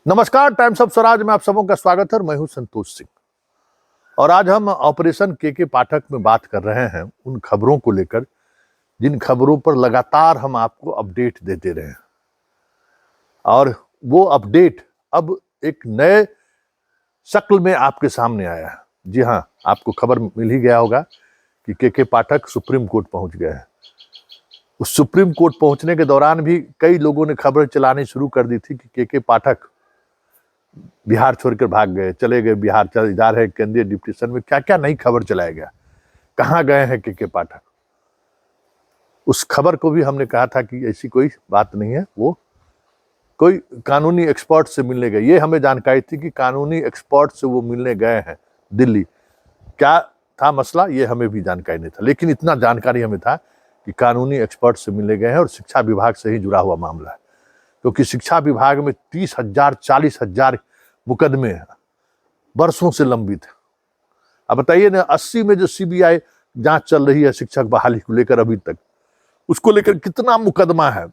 नमस्कार, times of Swaraj में आप सबों का स्वागत है। मैं हूं संतोष सिंह और आज हम ऑपरेशन के पाठक में बात कर रहे हैं उन खबरों को लेकर जिन खबरों पर लगातार हम आपको अपडेट देते रहे हैं और वो अपडेट अब एक नए शक्ल में आपके सामने आया है। जी हां, आपको खबर मिल ही गया होगा कि के पाठक सुप्रीम कोर्ट पहुंच गए हैं। उस सुप्रीम कोर्ट पहुंचने के दौरान भी कई लोगों ने खबर चलानी शुरू कर दी थी कि के पाठक बिहार छोड़कर भाग गए, चले गए बिहार, चले जा रहे केंद्रीय डिप्टी में। क्या क्या नई खबर चलाया गया, कहाँ गए हैं के पाठक। उस खबर को भी हमने कहा था कि ऐसी कोई बात नहीं है, वो कोई कानूनी एक्सपर्ट से मिलने गए। ये हमें जानकारी थी कि कानूनी एक्सपर्ट से वो मिलने गए हैं दिल्ली। क्या था मसला, ये हमें भी जानकारी नहीं था, लेकिन इतना जानकारी हमें था कि कानूनी एक्सपर्ट से मिलने गए हैं और शिक्षा विभाग से ही जुड़ा हुआ मामला है, क्योंकि शिक्षा विभाग में 30,000 40,000 मुकदमे वर्षों से लंबित है। अब बताइए ना, 80 में जो सीबीआई जांच चल रही है शिक्षक बहाली को लेकर, अभी तक उसको लेकर कितना मुकदमा है।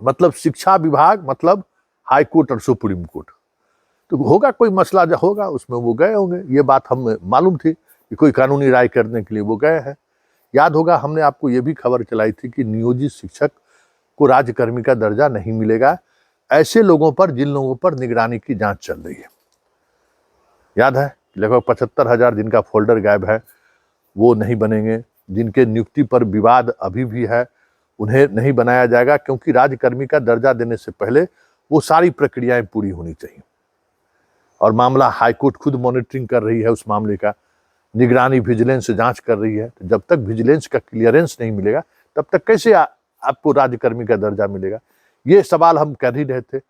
मतलब शिक्षा विभाग मतलब हाई कोर्ट और सुप्रीम कोर्ट। तो होगा कोई मसला, जो होगा उसमें वो गए होंगे। ये बात हमें मालूम थी कि कोई कानूनी राय करने के लिए वो गए हैं। याद होगा हमने आपको ये भी खबर चलाई थी कि नियोजित शिक्षक को राज्यकर्मी का दर्जा नहीं मिलेगा ऐसे लोगों पर जिन लोगों पर निगरानी की जांच चल रही है। याद है, लगभग 75,000 जिनका फोल्डर गायब है वो नहीं बनेंगे। जिनके नियुक्ति पर विवाद अभी भी है उन्हें नहीं बनाया जाएगा, क्योंकि राज्यकर्मी का दर्जा देने से पहले वो सारी प्रक्रियाएं पूरी होनी चाहिए। और मामला हाईकोर्ट खुद मॉनिटरिंग कर रही है, उस मामले का निगरानी विजिलेंस जांच कर रही है। तो जब तक विजिलेंस का क्लियरेंस नहीं मिलेगा तब तक कैसे आपको राज्यकर्मी का दर्जा मिलेगा। ये सवाल हम कर ही रहे थे।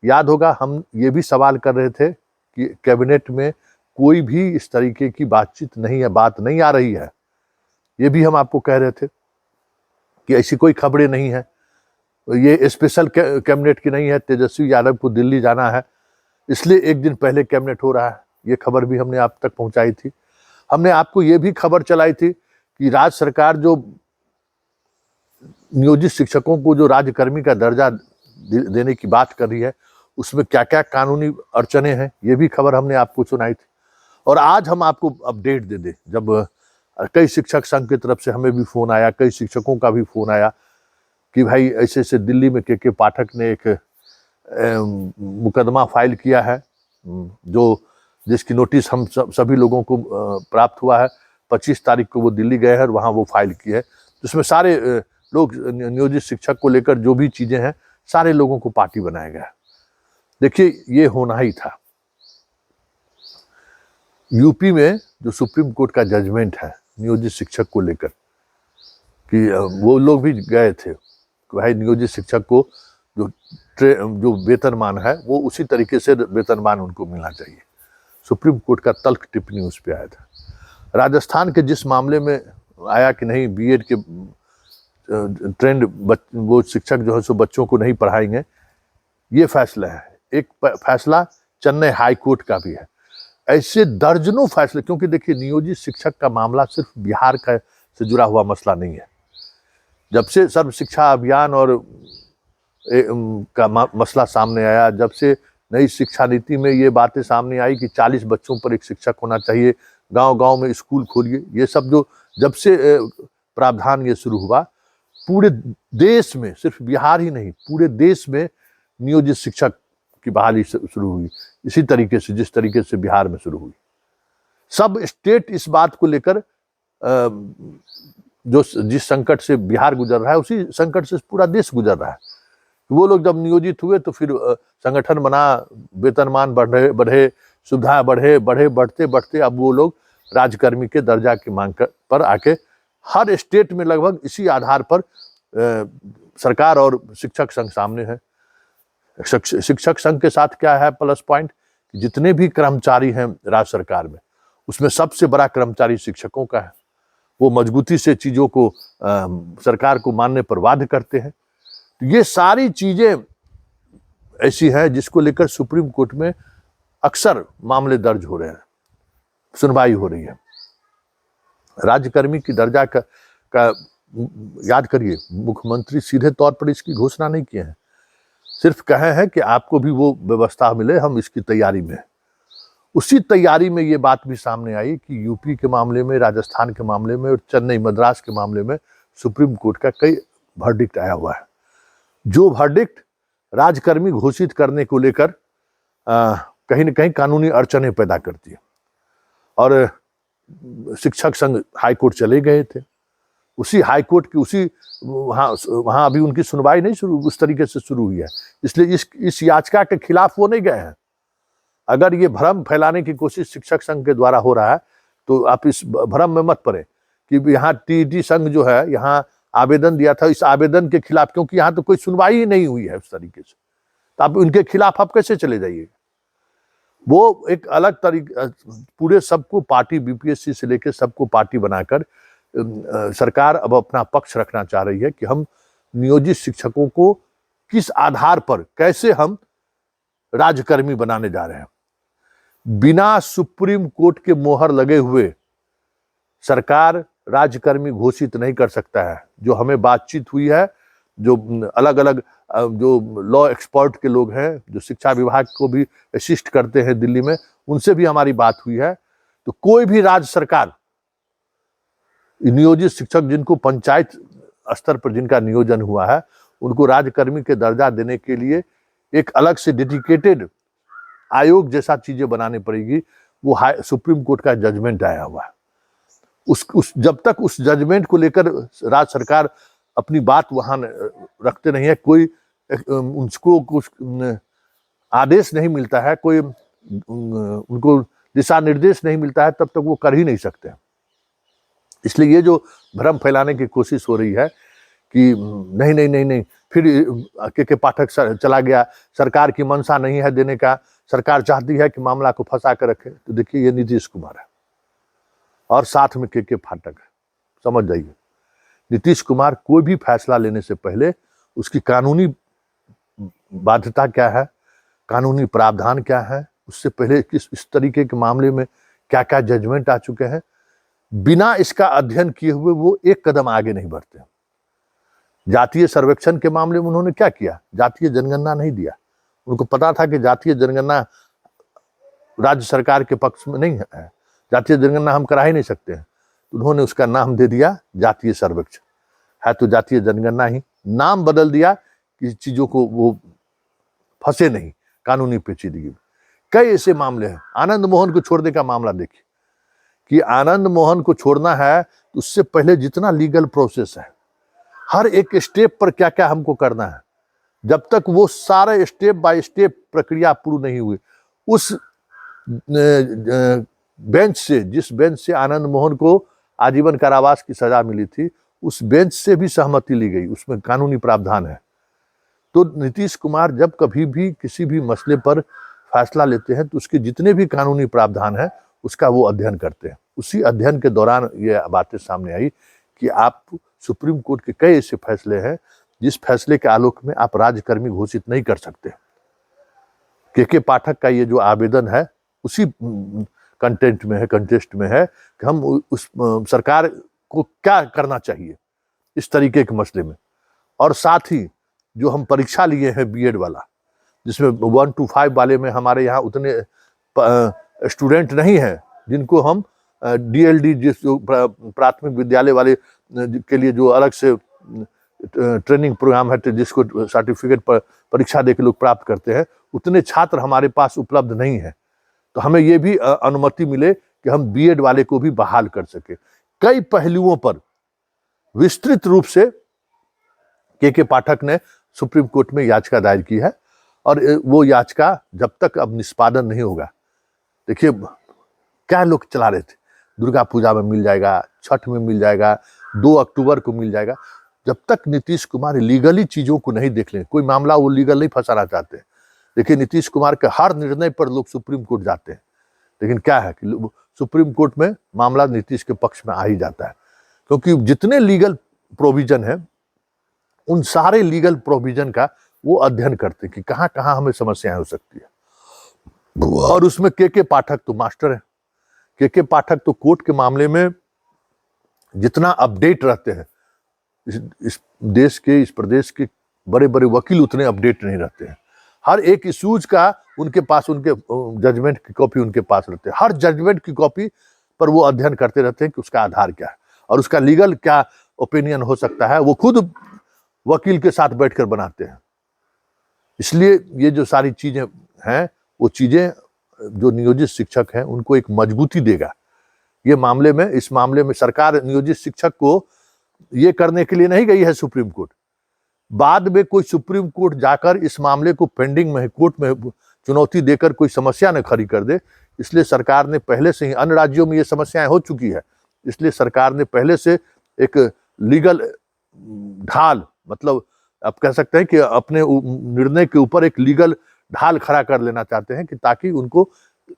याद होगा हम ये भी सवाल कर रहे थे कि कैबिनेट में कोई भी इस तरीके की बातचीत नहीं है, बात नहीं आ रही है। ये भी हम आपको कह रहे थे कि ऐसी कोई खबरें नहीं है, ये स्पेशल कैबिनेट की नहीं है, तेजस्वी यादव को दिल्ली जाना है इसलिए एक दिन पहले कैबिनेट हो रहा है। ये खबर भी हमने आप तक पहुंचाई थी। हमने आपको ये भी खबर चलाई थी कि राज्य सरकार जो नियोजित शिक्षकों को जो राज्यकर्मी का दर्जा देने की बात कर रही है उसमें क्या क्या कानूनी अड़चने हैं, ये भी खबर हमने आपको सुनाई थी। और आज हम आपको अपडेट दे दें, जब कई शिक्षक संघ की तरफ से हमें भी फोन आया, कई शिक्षकों का भी फोन आया कि भाई ऐसे ऐसे दिल्ली में के पाठक ने एक मुकदमा फाइल किया है, जो जिसकी नोटिस हम सभी लोगों को प्राप्त हुआ है। 25 तारीख को वो दिल्ली गए हैं और वहाँ वो फाइल की है, जिसमें सारे लोग नियोजित शिक्षक को लेकर जो भी चीजें हैं सारे लोगों को पार्टी बनाया गया। देखिए, ये होना ही था। यूपी में जो सुप्रीम कोर्ट का जजमेंट है नियोजित शिक्षक को लेकर, कि वो लोग भी गए थे कि भाई नियोजित शिक्षक को जो वेतनमान है वो उसी तरीके से वेतनमान उनको मिलना चाहिए। सुप्रीम कोर्ट का तल्ख टिप्पणी उस पर आया था। राजस्थान के जिस मामले में आया कि नहीं बीएड के ट्रेंड वो शिक्षक जो है सो बच्चों को नहीं पढ़ाएंगे, ये फैसला है। एक फैसला चेन्नई हाई कोर्ट का भी है। ऐसे दर्जनों फैसले, क्योंकि देखिए नियोजित शिक्षक का मामला सिर्फ बिहार का से जुड़ा हुआ मसला नहीं है। जब से सर्व शिक्षा अभियान और का मसला सामने आया, जब से नई शिक्षा नीति में ये बातें सामने आई कि 40 बच्चों पर एक शिक्षक होना चाहिए, गांव-गांव में स्कूल खोलिए, ये सब जो जब से प्रावधान ये शुरू हुआ, पूरे देश में, सिर्फ बिहार ही नहीं पूरे देश में नियोजित शिक्षक की बहाली शुरू हुई इसी तरीके से जिस तरीके से बिहार में शुरू हुई। सब स्टेट इस बात को लेकर जो जिस संकट से बिहार गुजर रहा है उसी संकट से पूरा देश गुजर रहा है। वो लोग जब नियोजित हुए तो फिर संगठन बना, वेतनमान बढ़े, सुविधा बढ़ते बढ़ते अब वो लोग राज्यकर्मी के दर्जा की मांग पर आके हर स्टेट में लगभग इसी आधार पर सरकार और शिक्षक संघ सामने है। शिक्षक संघ के साथ क्या है प्लस पॉइंट, जितने भी कर्मचारी हैं राज्य सरकार में उसमें सबसे बड़ा कर्मचारी शिक्षकों का है। वो मजबूती से चीजों को सरकार को मानने पर बाध्य करते हैं। तो ये सारी चीजें ऐसी हैं जिसको लेकर सुप्रीम कोर्ट में अक्सर मामले दर्ज हो रहे हैं, सुनवाई हो रही है। राज्यकर्मी की दर्जा का याद करिए, मुख्यमंत्री सीधे तौर पर इसकी घोषणा नहीं किए हैं। सिर्फ कहे हैं कि आपको भी वो व्यवस्था मिले, हम इसकी तैयारी में हैं। उसी तैयारी में ये बात भी सामने आई कि यूपी के मामले में, राजस्थान के मामले में और चेन्नई मद्रास के मामले में सुप्रीम कोर्ट का कई वर्डिक्ट आया हुआ है, जो वर्डिक्ट राजकर्मी घोषित करने को लेकर कहीं न कहीं कानूनी अड़चने पैदा करती है। और शिक्षक संघ हाईकोर्ट चले गए थे, उसी हाईकोर्ट की उसी वहां अभी उनकी सुनवाई नहीं शुरू उस तरीके से शुरू हुई है, इसलिए इस याचिका के खिलाफ वो नहीं गए हैं। अगर ये भ्रम फैलाने की कोशिश शिक्षक संघ के द्वारा हो रहा है तो आप इस भ्रम में मत पड़े कि यहाँ टीईटी संघ जो है यहाँ आवेदन दिया था, इस आवेदन के खिलाफ, क्योंकि यहाँ तो कोई सुनवाई ही नहीं हुई है उस तरीके से, तो आप उनके खिलाफ आप कैसे चले जाइएगा। वो एक अलग तरीके पूरे सबको पार्टी, बीपीएससी से लेकर सबको पार्टी बनाकर सरकार अब अपना पक्ष रखना चाह रही है कि हम नियोजित शिक्षकों को किस आधार पर, कैसे हम राजकर्मी बनाने जा रहे हैं। बिना सुप्रीम कोर्ट के मोहर लगे हुए सरकार राजकर्मी घोषित नहीं कर सकता है। जो हमें बातचीत हुई है, जो अलग अलग जो लॉ एक्सपर्ट के लोग हैं, जो शिक्षा विभाग को भी असिस्ट करते हैं दिल्ली में, उनसे भी हमारी बात हुई है, तो कोई भी राज्य सरकार नियोजित शिक्षक जिनको पंचायत स्तर पर जिनका नियोजन हुआ है, उनको राजकर्मी के दर्जा देने के लिए एक अलग से डेडिकेटेड आयोग जैसा चीजें बनानी पड़ेगी। वो सुप्रीम कोर्ट का जजमेंट आया हुआ है, जब तक उस जजमेंट को लेकर राज्य सरकार अपनी बात वहां रखते नहीं है, कोई उनको कुछ आदेश नहीं मिलता है, कोई उनको दिशा निर्देश नहीं मिलता है, तब तक वो कर ही नहीं सकते। इसलिए ये जो भ्रम फैलाने की कोशिश हो रही है कि नहीं नहीं नहीं नहीं, फिर के पाठक चला गया, सरकार की मंशा नहीं है देने का, सरकार चाहती है कि मामला को फंसा कर रखे, तो देखिए ये नीतीश कुमार है और साथ में के पाठक है, समझ जाइए। नीतीश कुमार कोई भी फैसला लेने से पहले उसकी कानूनी बाध्यता क्या है, कानूनी प्रावधान क्या है, उससे पहले इस तरीके के मामले में क्या क्या जजमेंट आ चुके हैं, बिना इसका अध्ययन किए हुए वो एक कदम आगे नहीं बढ़ते। जातीय सर्वेक्षण के मामले में उन्होंने क्या किया, जातीय जनगणना नहीं दिया। उनको पता था कि जातीय जनगणना राज्य सरकार के पक्ष में नहीं है, जातीय जनगणना हम करा ही नहीं सकते हैं, तो उन्होंने उसका नाम दे दिया जातीय सर्वेक्षण। है तो जातीय जनगणना ही, नाम बदल दिया कि चीजों को वो फंसे नहीं कानूनी पेचीदगी में। कई ऐसे मामले हैं। आनंद मोहन को छोड़ने का मामला देखिए कि आनंद मोहन को छोड़ना है तो उससे पहले जितना लीगल प्रोसेस है, हर एक स्टेप पर क्या क्या हमको करना है, जब तक वो सारे स्टेप बाय स्टेप प्रक्रिया पूरी नहीं हुई, उस बेंच से, जिस बेंच से आनंद मोहन को आजीवन कारावास की सजा मिली थी, उस बेंच से भी सहमति ली गई, उसमें कानूनी प्रावधान है। तो नीतीश कुमार जब कभी भी किसी भी मसले पर फैसला लेते हैं तो उसके जितने भी कानूनी प्रावधान है उसका वो अध्ययन करते हैं। उसी अध्ययन के दौरान ये बातें सामने आई कि आप सुप्रीम कोर्ट के कई ऐसे फैसले हैं जिस फैसले के आलोक में आप राजकर्मी घोषित नहीं कर सकते। के पाठक का ये जो आवेदन है उसी कंटेस्ट में है कि हम उस सरकार को क्या करना चाहिए इस तरीके के मसले में। और साथ ही जो हम परीक्षा लिए हैं बीएड वाला, जिसमें 1 to 5 वाले में हमारे यहाँ उतने स्टूडेंट नहीं हैं जिनको हम डीएलडी, जिस जो प्राथमिक विद्यालय वाले के लिए जो अलग से ट्रेनिंग प्रोग्राम है, जिसको सर्टिफिकेट पर परीक्षा देकर लोग प्राप्त करते हैं, उतने छात्र हमारे पास उपलब्ध नहीं है। तो हमें ये भी अनुमति मिले कि हम बीएड वाले को भी बहाल कर सके। कई पहलुओं पर विस्तृत रूप से के पाठक ने सुप्रीम कोर्ट में याचिका दायर की है और वो याचिका जब तक अब निष्पादन नहीं होगा, देखिए क्या लोग चला रहे थे, दुर्गा पूजा में मिल जाएगा, छठ में मिल जाएगा, 2 अक्टूबर को मिल जाएगा। जब तक नीतीश कुमार लीगली चीजों को नहीं देख लें, कोई मामला वो लीगल नहीं फंसाना चाहते। देखिए नीतीश कुमार के हर निर्णय पर लोग सुप्रीम कोर्ट जाते हैं, लेकिन क्या है कि सुप्रीम कोर्ट में मामला नीतीश के पक्ष में आ ही जाता है, क्योंकि जितने लीगल प्रोविजन है उन सारे लीगल प्रोविजन का वो अध्ययन करते हैं कि कहाँ कहाँ हमें समस्याएं हो सकती है। और उसमें के पाठक तो मास्टर है। के पाठक तो कोर्ट के मामले में जितना अपडेट रहते हैं, इस देश के, इस प्रदेश के बड़े बड़े वकील उतने अपडेट नहीं रहते हैं। हर एक इश्यूज का उनके पास, उनके जजमेंट की कॉपी उनके पास रहते हैं। हर जजमेंट की कॉपी पर वो अध्ययन करते रहते हैं कि उसका आधार क्या है और उसका लीगल क्या ओपिनियन हो सकता है, वो खुद वकील के साथ बैठकर बनाते हैं। इसलिए ये जो सारी चीजें हैं, वो चीजें जो नियोजित शिक्षक हैं उनको एक मजबूती देगा। ये मामले में, इस मामले में सरकार नियोजित शिक्षक को ये करने के लिए नहीं गई है सुप्रीम कोर्ट। बाद में कोई सुप्रीम कोर्ट जाकर इस मामले को पेंडिंग में, कोर्ट में चुनौती देकर कोई समस्या न खड़ी कर दे, इसलिए सरकार ने पहले से ही, अन्य राज्यों में ये समस्याएं हो चुकी है, इसलिए सरकार ने पहले से एक लीगल ढाल, मतलब आप कह सकते हैं कि अपने निर्णय के ऊपर एक लीगल ढाल खड़ा कर लेना चाहते हैं कि ताकि उनको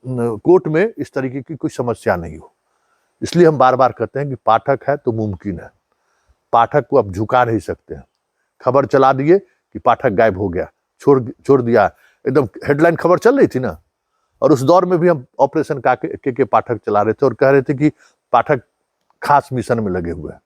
कोर्ट में इस तरीके की कोई समस्या नहीं हो। इसलिए हम बार बार कहते हैं कि पाठक है तो मुमकिन है। पाठक को आप झुका नहीं सकते हैं। खबर चला दिए कि पाठक गायब हो गया, छोड़ दिया, एकदम हेडलाइन खबर चल रही थी ना, और उस दौर में भी हम ऑपरेशन के पाठक चला रहे थे और कह रहे थे कि पाठक खास मिशन में लगे हुए हैं।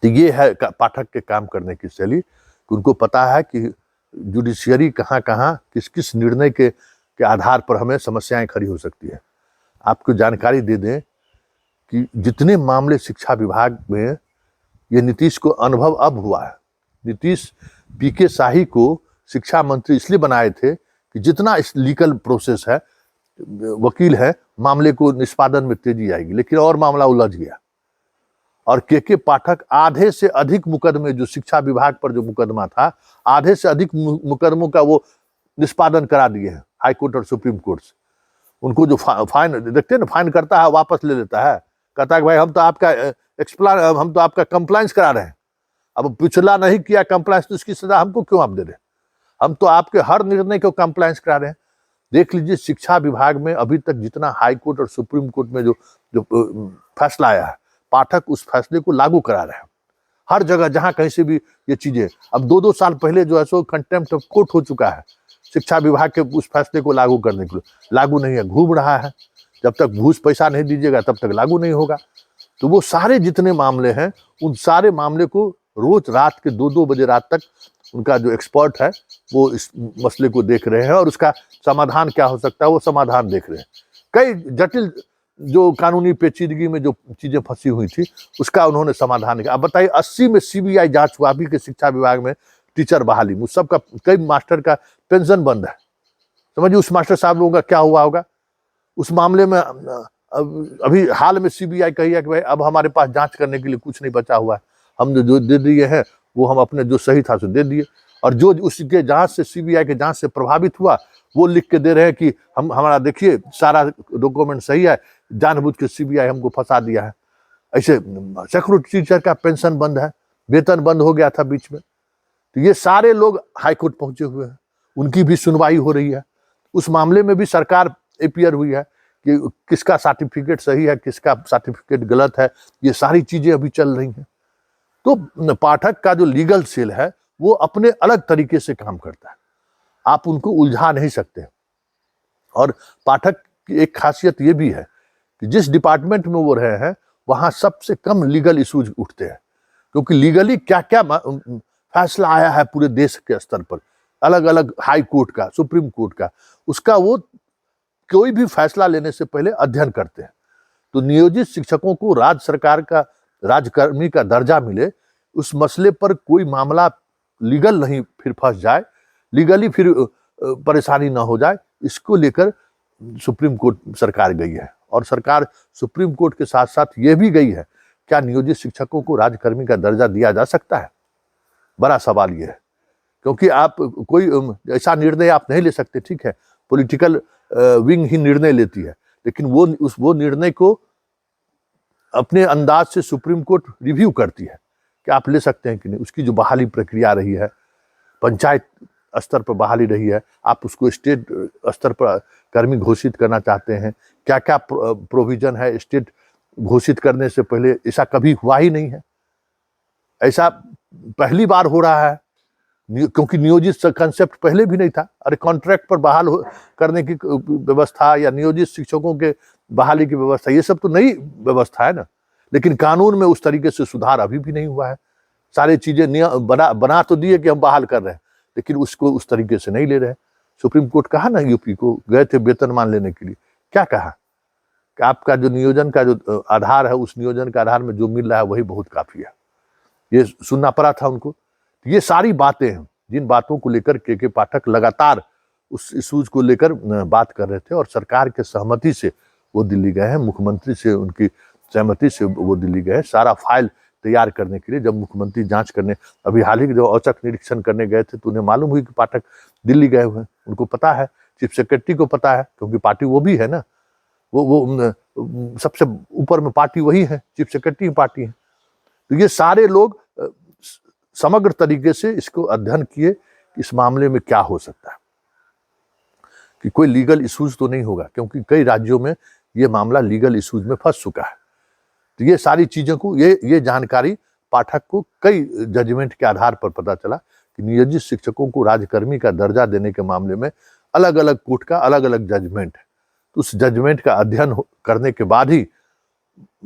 तो ये है पाठक के काम करने की शैली कि उनको पता है कि जुडिशियरी कहाँ कहाँ किस किस निर्णय के आधार पर हमें समस्याएं खड़ी हो सकती है। आपको जानकारी दे दें कि जितने मामले शिक्षा विभाग में, ये नीतीश को अनुभव अब हुआ है। नीतीश पीके शाही को शिक्षा मंत्री इसलिए बनाए थे कि जितना इस लीगल प्रोसेस है, वकील है, मामले को निष्पादन में तेजी आएगी, लेकिन और मामला उलझ गया और के पाठक आधे से अधिक मुकदमे, जो शिक्षा विभाग पर जो मुकदमा था, आधे से अधिक मुकदमों का वो निष्पादन करा दिए हैं हाई कोर्ट और सुप्रीम कोर्ट से। उनको जो फाइन देखते हैं ना, फाइन करता है वापस ले लेता है, कहता है कि भाई हम तो आपका कंप्लायंस करा रहे हैं, अब पिछला नहीं किया कंप्लायंस तो उसकी सजा हमको क्यों आप दे रहे हैं? हम तो आपके हर निर्णय को कंप्लायंस करा रहे हैं। देख लीजिए शिक्षा विभाग में अभी तक जितना हाई कोर्ट और सुप्रीम कोर्ट में जो फैसला आया है, पाठक उस फैसले को लागू करा रहे हैं हर जगह, जहां कहीं से भी ये चीजें। अब 2-2 साल पहले जो है सो कंटेम्प्ट ऑफ कोर्ट हो चुका है शिक्षा विभाग के उस फैसले को लागू करने के लिए, लागू नहीं है, घूम रहा है। जब तक घूस पैसा नहीं दीजिएगा तब तक लागू नहीं होगा। तो वो सारे जितने मामले हैं, उन सारे मामले को रोज रात के 2-2 बजे रात तक उनका जो एक्सपर्ट है वो इस मसले को देख रहे हैं और उसका समाधान क्या हो सकता है वो समाधान देख रहे हैं। कई जटिल जो कानूनी पेचीदगी में जो चीजें फंसी हुई थी उसका उन्होंने समाधान किया। अब बताइए 80 में सीबीआई जांच हुआ अभी के शिक्षा विभाग में टीचर बहाली, मुझ सबका, कई मास्टर का पेंशन बंद है। समझिए उस मास्टर साहब लोगों का क्या हुआ होगा। उस मामले में अभी हाल में सीबीआई कही है कि भाई अब हमारे पास जांच करने के लिए कुछ नहीं बचा हुआ है, हम जो दे दिए हैं वो हम अपने जो सही था सो दे दिए, और जो उसके जांच से, सीबीआई के जांच से प्रभावित हुआ वो लिख के दे रहे हैं कि हमारा देखिए सारा डॉक्यूमेंट सही है, जानबूझ के सीबीआई हमको फंसा दिया है। ऐसे सैकड़ों टीचर का पेंशन बंद है, वेतन बंद हो गया था बीच में। तो ये सारे लोग हाईकोर्ट पहुंचे हुए हैं, उनकी भी सुनवाई हो रही है। उस मामले में भी सरकार अपीयर हुई है कि किसका सर्टिफिकेट सही है, किसका सर्टिफिकेट गलत है, ये सारी चीजें अभी चल रही हैं। तो पाठक का जो लीगल सेल है वो अपने अलग तरीके से काम करता है, आप उनको उलझा नहीं सकते। और पाठक की एक खासियत ये भी है कि जिस डिपार्टमेंट में वो रहे हैं वहां सबसे कम लीगल इश्यूज उठते हैं, क्योंकि लीगली क्या क्या फैसला आया है पूरे देश के स्तर पर, अलग अलग हाई कोर्ट का, सुप्रीम कोर्ट का, उसका वो कोई भी फैसला लेने से पहले अध्ययन करते हैं। तो नियोजित शिक्षकों को राज्य सरकार का राजकर्मी का दर्जा मिले, उस मसले पर कोई मामला लीगल नहीं फिर फंस जाए, लीगली फिर परेशानी ना हो जाए, इसको लेकर सुप्रीम कोर्ट सरकार गई है। और सरकार सुप्रीम कोर्ट के साथ साथ ये भी गई है, क्या नियोजित शिक्षकों को राजकर्मी का दर्जा दिया जा सकता है? बड़ा सवाल ये है, क्योंकि आप कोई ऐसा निर्णय आप नहीं ले सकते, ठीक है, पॉलिटिकल विंग ही निर्णय लेती है, लेकिन वो निर्णय को अपने अंदाज से सुप्रीम कोर्ट रिव्यू करती है कि आप ले सकते हैं कि नहीं। उसकी जो बहाली प्रक्रिया रही है, पंचायत स्तर पर बहाली रही है, आप उसको स्टेट स्तर पर कर्मी घोषित करना चाहते हैं, क्या क्या प्रोविजन है स्टेट घोषित करने से पहले, ऐसा कभी हुआ ही नहीं है, ऐसा पहली बार हो रहा है, क्योंकि नियोजित कंसेप्ट पहले भी नहीं था। अरे कॉन्ट्रैक्ट पर बहाल करने की व्यवस्था या नियोजित शिक्षकों के बहाली की व्यवस्था, ये सब तो नई व्यवस्था है ना, लेकिन कानून में उस तरीके से सुधार अभी भी नहीं हुआ है। सारी चीजें बना तो दिए कि हम बहाल कर रहे हैं, लेकिन उसको उस तरीके से नहीं ले रहे हैं। सुप्रीम कोर्ट कहा ना, यूपी को गए थे वेतनमान लेने के लिए, क्या कहा कि आपका जो नियोजन का जो आधार है, उस नियोजन के आधार में जो मिल रहा है वही बहुत काफी है। ये सुनना पड़ा था उनको। ये सारी बातें हैं जिन बातों को लेकर के पाठक लगातार उस इशूज को लेकर बात कर रहे थे, और सरकार के सहमति से वो दिल्ली गए हैं, मुख्यमंत्री से उनकी सहमति से वो दिल्ली गए, सारा फाइल तैयार करने के लिए। जब मुख्यमंत्री जांच करने अभी हाल ही जो औचक निरीक्षण करने गए थे, तो उन्हें मालूम हुई कि पाठक दिल्ली गए हुए हैं। उनको पता है, चीफ सेक्रेटरी को पता है, क्योंकि पार्टी वो भी है ना, वो सबसे ऊपर में पार्टी वही है, चीफ सेक्रेटरी पार्टी है। तो ये सारे लोग समग्र तरीके से इसको अध्ययन किए, इस मामले में क्या हो सकता है, कि कोई लीगल इश्यूज तो नहीं होगा, क्योंकि कई राज्यों में ये मामला लीगल इश्यूज में फंस चुका है। तो ये सारी चीजों को, ये जानकारी पाठक को कई जजमेंट के आधार पर पता चला कि नियोजित शिक्षकों को राजकर्मी का दर्जा देने के मामले में अलग अलग कोर्ट का अलग अलग जजमेंट है। तो उस जजमेंट का अध्ययन करने के बाद ही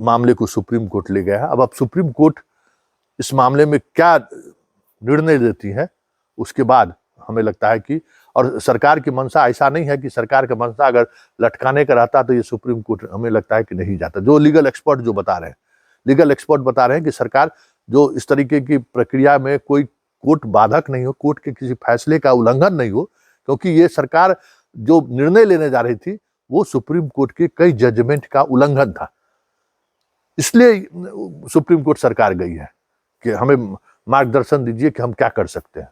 मामले को सुप्रीम कोर्ट ले गया है। अब सुप्रीम कोर्ट इस मामले में क्या निर्णय देती है, उसके बाद हमें लगता है कि, और सरकार की मंशा ऐसा नहीं है कि सरकार का मंशा अगर लटकाने का रहता तो ये सुप्रीम कोर्ट हमें लगता है कि नहीं जाता। जो लीगल एक्सपर्ट जो बता रहे हैं, लीगल एक्सपर्ट बता रहे हैं कि सरकार जो इस तरीके की प्रक्रिया में कोई कोर्ट बाधक नहीं हो, कोर्ट के किसी फैसले का उल्लंघन नहीं हो, क्योंकि ये सरकार जो निर्णय लेने जा रही थी वो सुप्रीम कोर्ट के कई जजमेंट का उल्लंघन था। इसलिए सुप्रीम कोर्ट सरकार गई है कि हमें मार्गदर्शन दीजिए कि हम क्या कर सकते हैं।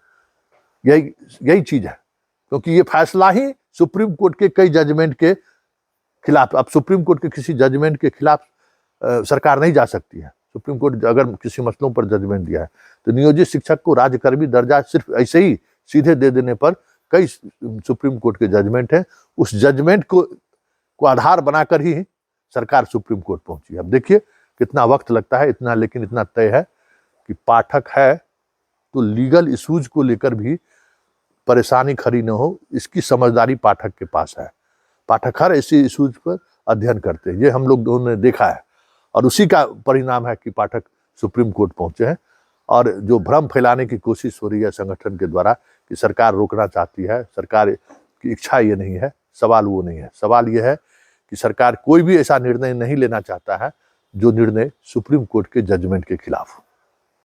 यही चीज है, क्योंकि ये फैसला ही सुप्रीम कोर्ट के कई जजमेंट के खिलाफ। अब सुप्रीम कोर्ट के किसी जजमेंट के खिलाफ सरकार नहीं जा सकती है। सुप्रीम कोर्ट अगर किसी मसलों पर जजमेंट दिया है, तो नियोजित शिक्षक को राजकर्मी दर्जा सिर्फ ऐसे ही सीधे दे देने पर कई सुप्रीम कोर्ट के जजमेंट हैं, उस जजमेंट को आधार बनाकर ही सरकार सुप्रीम कोर्ट पहुंची। अब देखिए कितना वक्त लगता है, इतना, लेकिन इतना तय है कि पाठक है तो लीगल इश्यूज को लेकर भी परेशानी खड़ी न हो, इसकी समझदारी पाठक के पास है। पाठक हर ऐसे इश्यूज पर अध्ययन करते हैं, ये हम लोगों ने देखा है, और उसी का परिणाम है कि पाठक सुप्रीम कोर्ट पहुंचे हैं। और जो भ्रम फैलाने की कोशिश हो रही है संगठन के द्वारा कि सरकार रोकना चाहती है, सरकार की इच्छा ये नहीं है, सवाल वो नहीं है। सवाल ये है कि सरकार कोई भी ऐसा निर्णय नहीं लेना चाहता है जो निर्णय सुप्रीम कोर्ट के जजमेंट के खिलाफ हो।